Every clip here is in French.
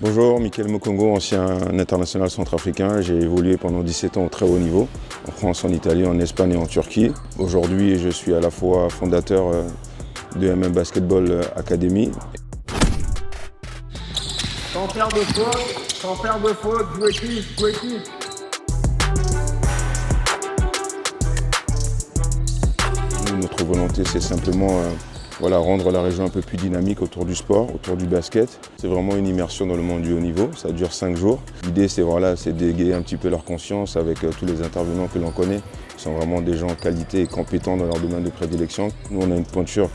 Bonjour, Michael Mokongo, ancien international centrafricain. J'ai évolué pendant 17 ans au très haut niveau, en France, en Italie, en Espagne et en Turquie. Aujourd'hui, je suis à la fois fondateur de MM Basketball Academy. Sans faire de faute, jouer équipe. Notre volonté, c'est simplement rendre la région un peu plus dynamique autour du sport, autour du basket. C'est vraiment une immersion dans le monde du haut niveau, ça dure 5 jours. L'idée, c'est d'égayer un petit peu leur conscience avec tous les intervenants que l'on connaît. Ils sont vraiment des gens qualité et compétents dans leur domaine de prédilection. Nous, on a une pointure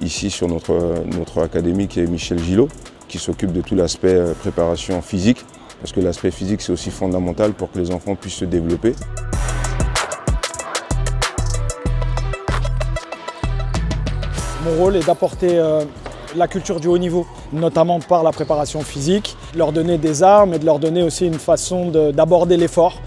ici sur notre académie qui est Michel Gillot, qui s'occupe de tout l'aspect préparation physique, parce que l'aspect physique, c'est aussi fondamental pour que les enfants puissent se développer. Mon rôle est d'apporter la culture du haut niveau, notamment par la préparation physique, leur donner des armes et de leur donner aussi une façon d'aborder l'effort.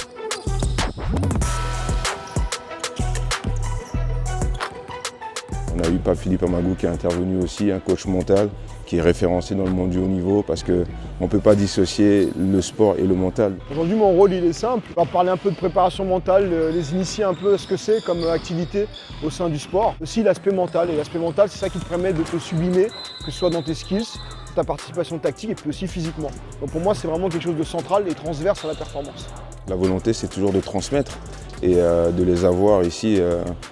On a eu Pape Philippe Amagou qui est intervenu aussi, un coach mental qui est référencé dans le monde du haut niveau parce qu'on ne peut pas dissocier le sport et le mental. Aujourd'hui, mon rôle, il est simple. On va parler un peu de préparation mentale, les initier un peu à ce que c'est comme activité au sein du sport. Aussi l'aspect mental. Et l'aspect mental, c'est ça qui te permet de te sublimer, que ce soit dans tes skills, ta participation tactique et puis aussi physiquement. Donc pour moi, c'est vraiment quelque chose de central et transverse à la performance. La volonté, c'est toujours de transmettre et de les avoir ici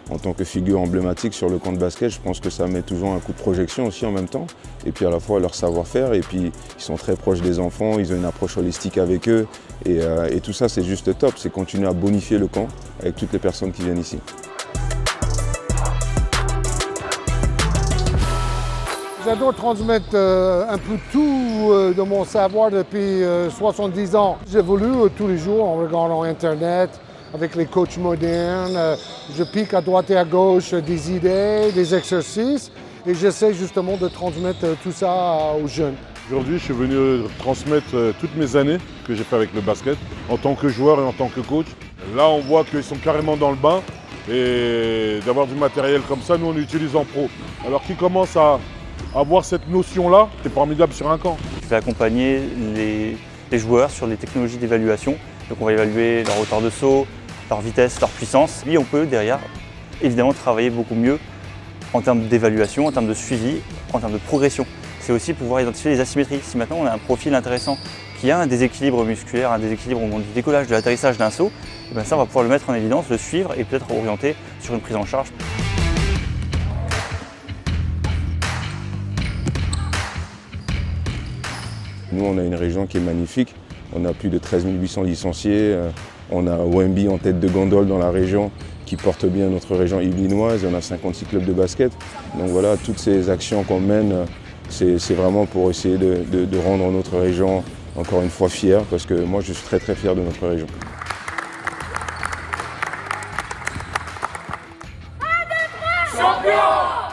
en tant que figure emblématique sur le camp de basket. Je pense que ça met toujours un coup de projection aussi en même temps. Et puis à la fois leur savoir-faire et puis ils sont très proches des enfants, ils ont une approche holistique avec eux et tout ça c'est juste top, c'est continuer à bonifier le camp avec toutes les personnes qui viennent ici. J'adore transmettre un peu tout de mon savoir depuis 70 ans. J'évolue tous les jours en regardant Internet, avec les coachs modernes. Je pique à droite et à gauche des idées, des exercices et j'essaie justement de transmettre tout ça aux jeunes. Aujourd'hui, je suis venu transmettre toutes mes années que j'ai fait avec le basket en tant que joueur et en tant que coach. Là, on voit qu'ils sont carrément dans le bain et d'avoir du matériel comme ça, nous on l'utilise en pro. Alors qu'ils commencent à avoir cette notion-là, c'est formidable sur un camp. Je vais accompagner les joueurs sur les technologies d'évaluation. Donc on va évaluer leur hauteur de saut, leur vitesse, leur puissance. Et on peut derrière, évidemment, travailler beaucoup mieux en termes d'évaluation, en termes de suivi, en termes de progression. C'est aussi pouvoir identifier les asymétries. Si maintenant on a un profil intéressant qui a un déséquilibre musculaire, un déséquilibre au moment du décollage, de l'atterrissage d'un saut, et bien ça on va pouvoir le mettre en évidence, le suivre et peut-être orienter sur une prise en charge. Nous, on a une région qui est magnifique. On a plus de 13 800 licenciés. On a Wemby en tête de gondole dans la région qui porte bien notre région illinoise. On a 56 clubs de basket. Donc voilà, toutes ces actions qu'on mène, c'est vraiment pour essayer de rendre notre région encore une fois fière parce que moi, je suis très très fier de notre région. Champion!